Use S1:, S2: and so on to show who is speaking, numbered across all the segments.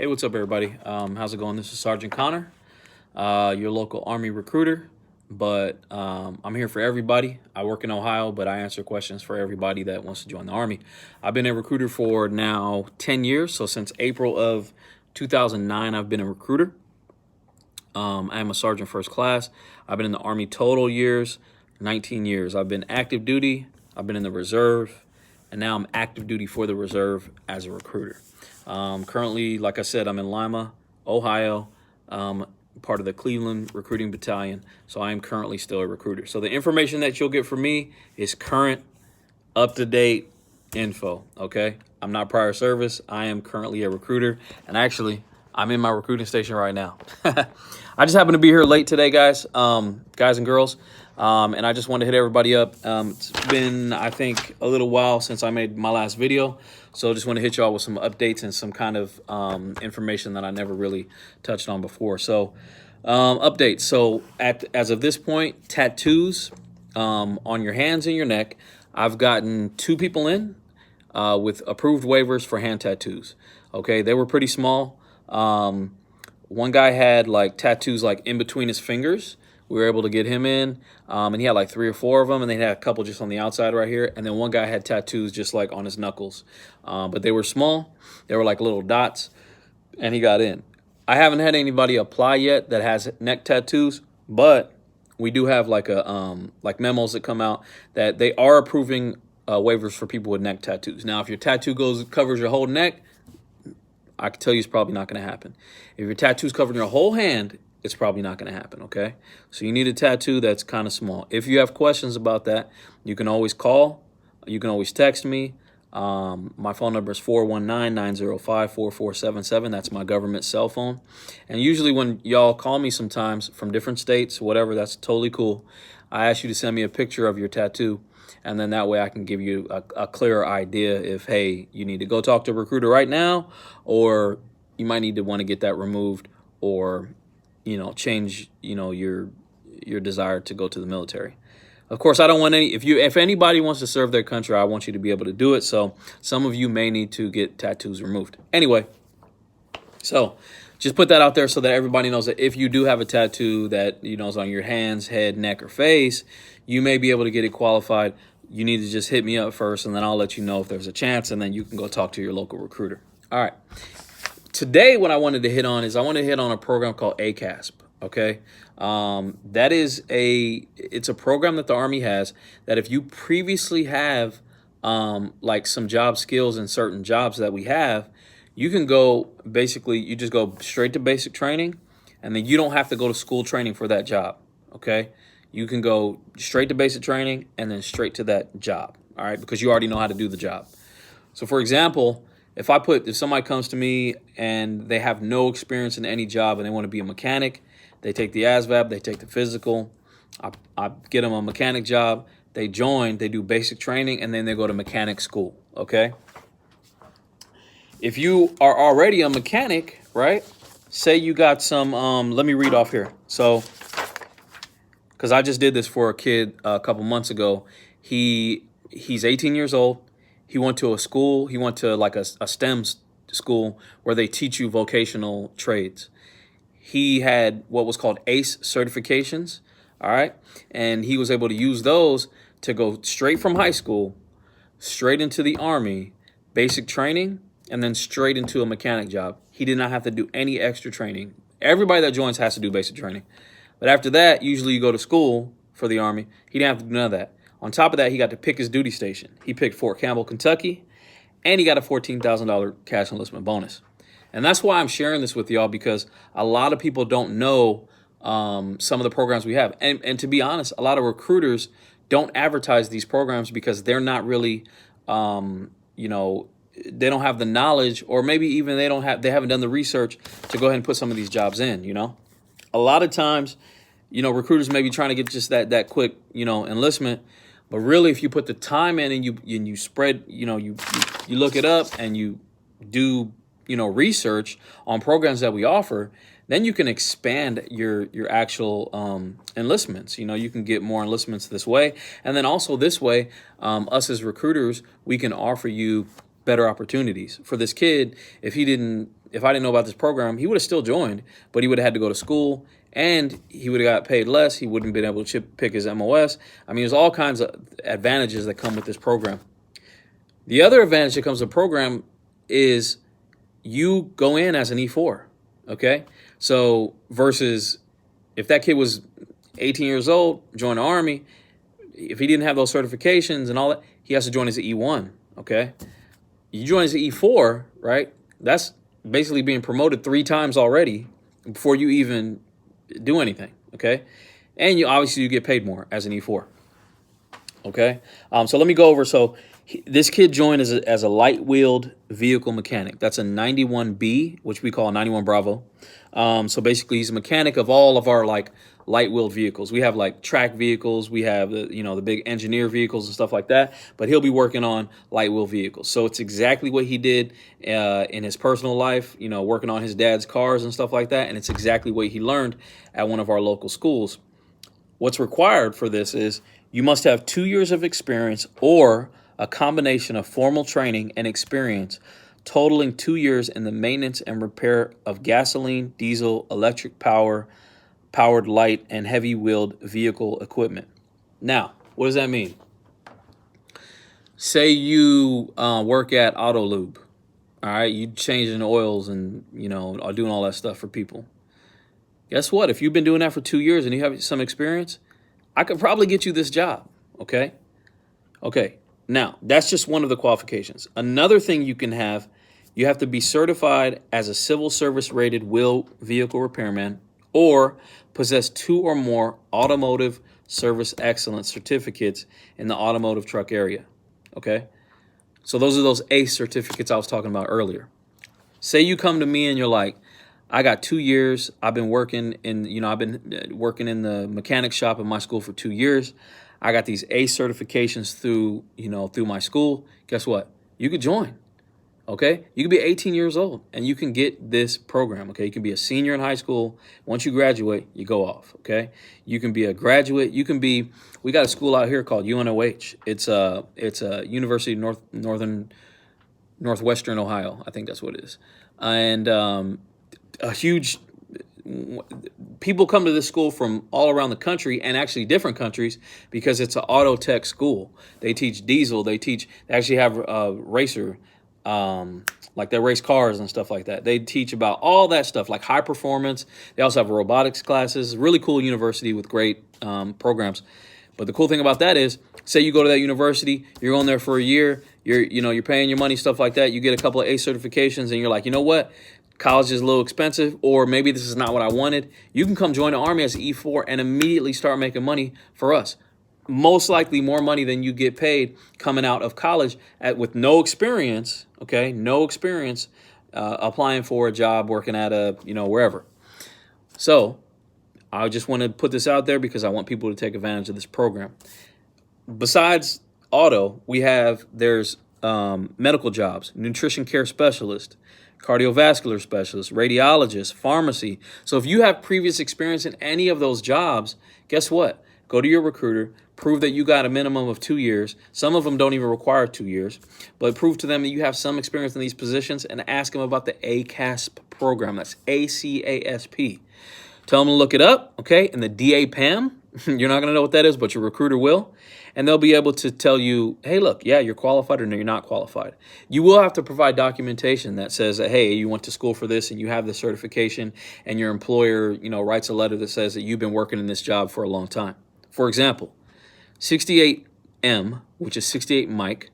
S1: Hey, what's up, everybody? How's it going? This is Sergeant Connor, your local Army recruiter. But I'm here for everybody. I work in Ohio, but I answer questions for everybody that wants to join the Army. I've been a recruiter for now 10 years. So since April of 2009, I've been a recruiter. I am a sergeant first class. I've been in the Army total years, 19 years. I've been active duty. I've been in the reserve, and now I'm active duty for the reserve as a recruiter. Currently, like I said, I'm in Lima, Ohio, part of the Cleveland Recruiting Battalion. So I am currently still a recruiter. So the information that you'll get from me is current, up-to-date info, okay? I'm not prior service. I am currently a recruiter. And actually, I'm in my recruiting station right now. I just happened to be here late today, guys and girls. And I just wanted to hit everybody up. It's been, I think, a little while since I made my last video. So I just want to hit y'all with some updates and some kind of information that I never really touched on before. So updates. So as of this point, tattoos on your hands and your neck. I've gotten 2 people in with approved waivers for hand tattoos. Okay, they were pretty small. One guy had like tattoos like in between his fingers. We were able to get him in, and he had like 3 or 4 of them, and they had a couple just on the outside right here. And then one guy had tattoos just like on his knuckles, but they were small. They were like little dots, and he got in. I haven't had anybody apply yet that has neck tattoos, but we do have like like memos that come out that they are approving waivers for people with neck tattoos. Now, if your tattoo covers your whole neck, I can tell you it's probably not going to happen. If your tattoo's covering your whole hand, it's probably not going to happen, okay? So you need a tattoo that's kind of small. If you have questions about that, you can always call. You can always text me. My phone number is 419-905-4477. That's my government cell phone. And usually when y'all call me sometimes from different states, whatever, that's totally cool. I ask you to send me a picture of your tattoo. And then that way I can give you a clearer idea if, hey, you need to go talk to a recruiter right now, or you might need to want to get that removed, or, change, your desire to go to the military. Of course, I don't want if anybody wants to serve their country, I want you to be able to do it. So some of you may need to get tattoos removed. Anyway, so just put that out there so that everybody knows that if you do have a tattoo that, is on your hands, head, neck, or face, you may be able to get it qualified. You need to just hit me up first, and then I'll let you know if there's a chance, and then you can go talk to your local recruiter. All right. Today, what I wanted to hit on is a program called ACASP, okay? It's a program that the Army has that if you previously have like some job skills in certain jobs that we have, you can go, basically, you just go straight to basic training, and then you don't have to go to school training for that job, okay? You can go straight to basic training and then straight to that job, all right? Because you already know how to do the job. So for example, if somebody comes to me and they have no experience in any job and they want to be a mechanic, they take the ASVAB, they take the physical, I get them a mechanic job, they do basic training, and then they go to mechanic school, okay? If you are already a mechanic, right? Say you got some, let me read off here. So, because I just did this for a kid a couple months ago. He's 18 years old. He went to a school. He went to like a STEM school where they teach you vocational trades. He had what was called ACE certifications, all right? And he was able to use those to go straight from high school, straight into the Army, basic training, and then straight into a mechanic job. He did not have to do any extra training. Everybody that joins has to do basic training. But after that, usually you go to school for the Army. He didn't have to do none of that. On top of that, he got to pick his duty station. He picked Fort Campbell, Kentucky, and he got a $14,000 cash enlistment bonus. And that's why I'm sharing this with y'all, because a lot of people don't know some of the programs we have. And to be honest, a lot of recruiters don't advertise these programs because they're not really, they don't have the knowledge, or maybe even they haven't done the research to go ahead and put some of these jobs in, A lot of times, recruiters may be trying to get just that quick, enlistment. But really, if you put the time in and you spread, you look it up and you do, research on programs that we offer, then you can expand your actual enlistments. You can get more enlistments this way. And then also this way, us as recruiters, we can offer you better opportunities for this kid. If I didn't know about this program, he would have still joined, but he would have had to go to school and he would have got paid less. He wouldn't have been able to pick his MOS. I mean, there's all kinds of advantages that come with this program. The other advantage that comes with the program is you go in as an E4, okay? So versus if that kid was 18 years old, join the Army, if he didn't have those certifications and all that, he has to join as an E1, okay? You join as an E4, right? That's basically being promoted 3 times already before you even do anything, okay? And you get paid more as an E4, okay? So let me go over. So this kid joined as a light-wheeled vehicle mechanic. That's a 91B, which we call a 91 Bravo. So basically, he's a mechanic of all of our light-wheeled vehicles. We have like track vehicles. We have the big engineer vehicles and stuff like that. But he'll be working on light-wheeled vehicles. So it's exactly what he did in his personal life. Working on his dad's cars and stuff like that. And it's exactly what he learned at one of our local schools. What's required for this is you must have 2 years of experience or a combination of formal training and experience totaling 2 years in the maintenance and repair of gasoline, diesel, electric powered light and heavy wheeled vehicle equipment. Now, what does that mean? Say you work at Autolube, all right? You changing oils and, are doing all that stuff for people. Guess what? If you've been doing that for 2 years and you have some experience, I could probably get you this job, okay? Okay. Now, that's just one of the qualifications. Another thing you have to be certified as a civil service rated wheel vehicle repairman or possess 2 or more automotive service excellence certificates in the automotive truck area, okay? So those are those ACE certificates I was talking about earlier. Say you come to me and you're like, I got 2 years. I've been working in the mechanic shop in my school for 2 years. I got these ACE certifications through my school. Guess what? You could join, okay? You could be 18 years old and you can get this program, okay? You can be a senior in high school. Once you graduate, you go off, okay? You can be a graduate. We got a school out here called UNOH. It's a University of Northwestern Ohio. I think that's what it is. And a huge people come to this school from all around the country and actually different countries because it's an auto tech school. They teach diesel. They actually have a racer, like they race cars and stuff like that. They teach about all that stuff, like high performance. They also have robotics classes. Really cool university with great programs. But the cool thing about that is, say you go to that university, you're going there for a year, you're paying your money, stuff like that. You get a couple of ACE certifications, and you're like, you know what? College is a little expensive, or maybe this is not what I wanted. You can come join the Army as an E4 and immediately start making money for us. Most likely more money than you get paid coming out of college with no experience, okay? No experience applying for a job working at wherever. So I just want to put this out there because I want people to take advantage of this program. Besides auto, there's medical jobs, nutrition care specialist, cardiovascular specialist, radiologist, pharmacy. So if you have previous experience in any of those jobs, guess what? Go to your recruiter, prove that you got a minimum of 2 years. Some of them don't even require 2 years, but prove to them that you have some experience in these positions and ask them about the ACASP program. That's ACASP. Tell them to look it up, okay? And the DAPAM, you're not going to know what that is, but your recruiter will. And they'll be able to tell you, hey, look, yeah, you're qualified or no, you're not qualified. You will have to provide documentation that says that, hey, you went to school for this and you have the certification, and your employer, writes a letter that says that you've been working in this job for a long time. For example, 68M, which is 68 Mike,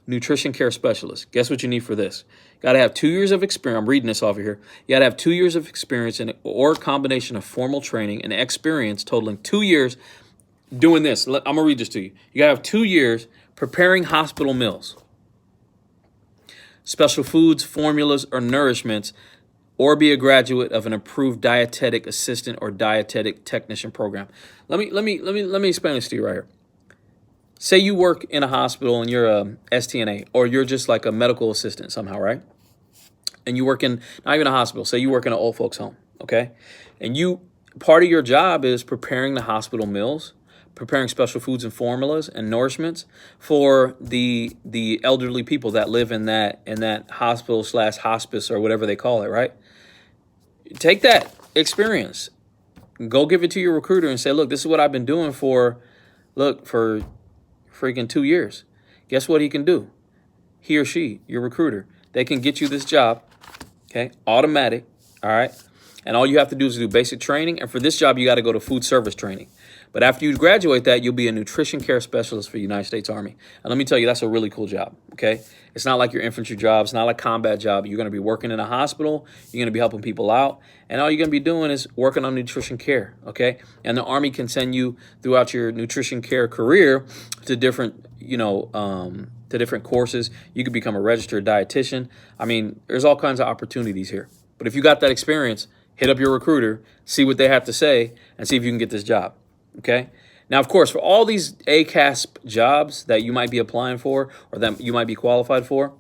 S1: nutrition care specialist. Guess what you need for this? Got to have 2 years of experience. I'm reading this off of here. You got to have 2 years of experience or combination of formal training and experience totaling 2 years doing this. I'm going to read this to you. You got to have 2 years preparing hospital meals, special foods, formulas, or nourishments, or be a graduate of an approved dietetic assistant or dietetic technician program. Let me explain this to you right here. Say you work in a hospital and you're a STNA, or you're just like a medical assistant somehow, right? And you work in, not even a hospital, say you work in an old folks home, okay? And part of your job is preparing the hospital meals, preparing special foods and formulas and nourishments for the elderly people that live in that hospital slash hospice or whatever they call it, right? Take that experience, go give it to your recruiter and say, look, this is what I've been doing for freaking 2 years. Guess what he can do? He or she, your recruiter, they can get you this job, okay, automatic, all right? And all you have to do is do basic training. And for this job, you got to go to food service training. But after you graduate that, you'll be a nutrition care specialist for the United States Army. And let me tell you, that's a really cool job, okay? It's not like your infantry job. It's not like combat job. You're going to be working in a hospital. You're going to be helping people out. And all you're going to be doing is working on nutrition care, okay? And the Army can send you throughout your nutrition care career to different, to different courses. You could become a registered dietitian. I mean, there's all kinds of opportunities here. But if you got that experience, hit up your recruiter, see what they have to say, and see if you can get this job. Okay. Now, of course, for all these ACASP jobs that you might be applying for or that you might be qualified for,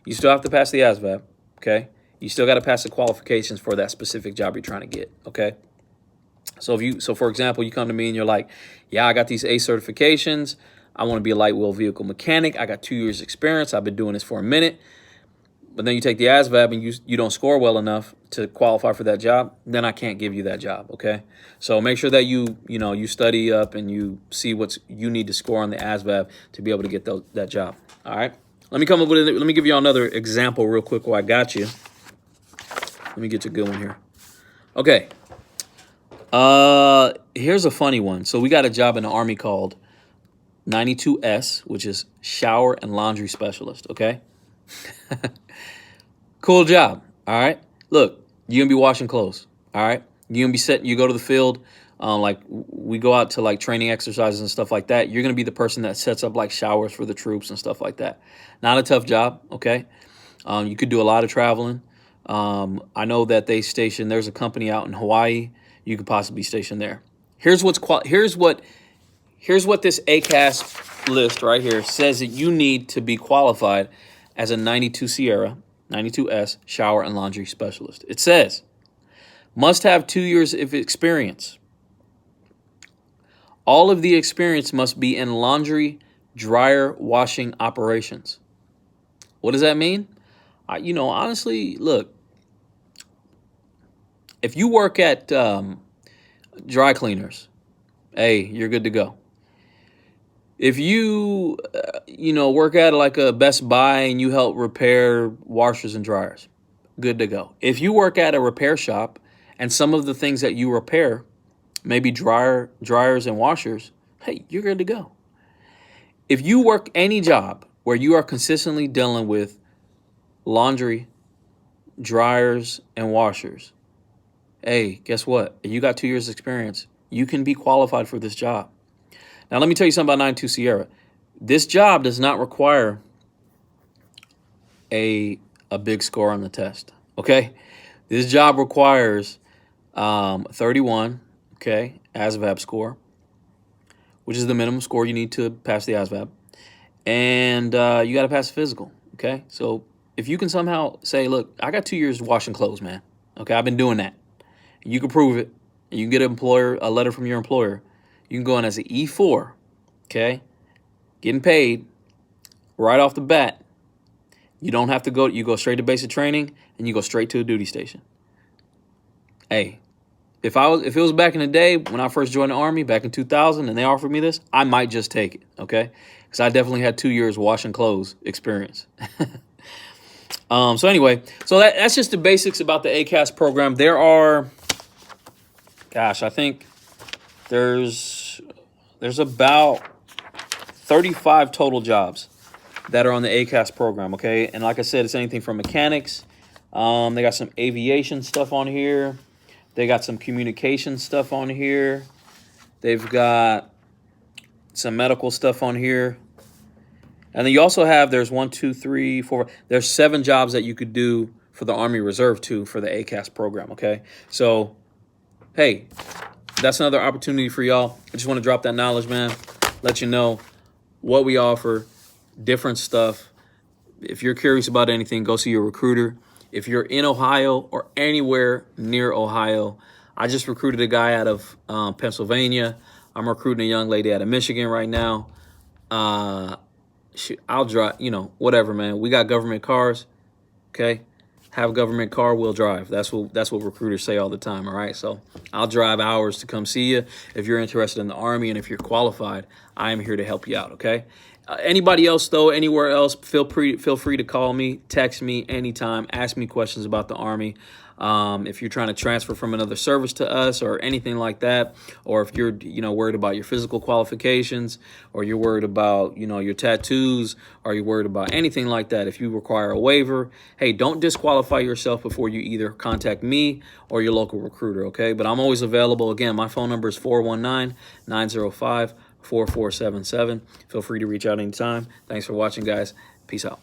S1: you still have to pass the ASVAB. Okay. You still got to pass the qualifications for that specific job you're trying to get. Okay. So for example, you come to me and you're like, yeah, I got these A certifications. I want to be a light wheel vehicle mechanic. I got 2 years experience. I've been doing this for a minute. But then you take the ASVAB and you don't score well enough to qualify for that job, then I can't give you that job, okay? So make sure that you study up and you see what you need to score on the ASVAB to be able to get that job, all right? Let me give you another example real quick while I got you. Let me get you a good one here. Okay. Here's a funny one. So we got a job in the Army called 92S, which is shower and laundry specialist, okay? Cool job, all right? Look, you're going to be washing clothes, all right? You're going to be you go to the field, like we go out to like training exercises and stuff like that. You're going to be the person that sets up like showers for the troops and stuff like that. Not a tough job, okay? You could do a lot of traveling. I know that there's a company out in Hawaii. You could possibly station there. Here's what this ACAS list right here says that you need to be qualified as a 92 Sierra, 92S shower and laundry specialist. It says, must have 2 years of experience. All of the experience must be in laundry, dryer, washing operations. What does that mean? Honestly, look, if you work at dry cleaners, hey, you're good to go. If you, work at like a Best Buy and you help repair washers and dryers, good to go. If you work at a repair shop and some of the things that you repair, maybe dryers and washers, hey, you're good to go. If you work any job where you are consistently dealing with laundry, dryers, and washers, hey, guess what? You got 2 years experience. You can be qualified for this job. Now, let me tell you something about 92 Sierra. This job does not require a big score on the test, okay? This job requires 31, okay, ASVAB score, which is the minimum score you need to pass the ASVAB. And you got to pass the physical, okay? So if you can somehow say, look, I got 2 years washing clothes, man, okay? I've been doing that. You can prove it. You can get a letter from your employer. You can go in as an E4, okay? Getting paid right off the bat. You don't have to go, you go straight to basic training and you go straight to a duty station. Hey, if it was back in the day when I first joined the Army back in 2000 and they offered me this, I might just take it, okay? Because I definitely had 2 years washing clothes experience. So anyway, so that's just the basics about the ACAS program. There are, gosh, I think there's about 35 total jobs that are on the ACAS program, okay? And like I said, it's anything from mechanics. They got some aviation stuff on here. They got some communication stuff on here. They've got some medical stuff on here. And then you also have, there's 1, 2, 3, 4, there's 7 jobs that you could do for the Army Reserve too for the ACAS program, okay? So, hey, that's another opportunity for y'all. I just want to drop that knowledge, man. Let you know what we offer, different stuff. If you're curious about anything, go see your recruiter. If you're in Ohio or anywhere near Ohio, I just recruited a guy out of Pennsylvania. I'm recruiting a young lady out of Michigan right now. I'll drive, whatever, man. We got government cars, okay? Have a government car, we'll drive. That's what recruiters say all the time, all right? So I'll drive hours to come see you. If you're interested in the Army and if you're qualified, I am here to help you out, okay? Anybody else, though, anywhere else, feel free to call me, text me anytime, ask me questions about the Army. If you're trying to transfer from another service to us or anything like that, or if you're, worried about your physical qualifications, or you're worried about, your tattoos, or you're worried about anything like that, if you require a waiver, hey, don't disqualify yourself before you either contact me or your local recruiter, okay? But I'm always available. Again, my phone number is 419-905-4477. Feel free to reach out anytime. Thanks for watching, guys. Peace out.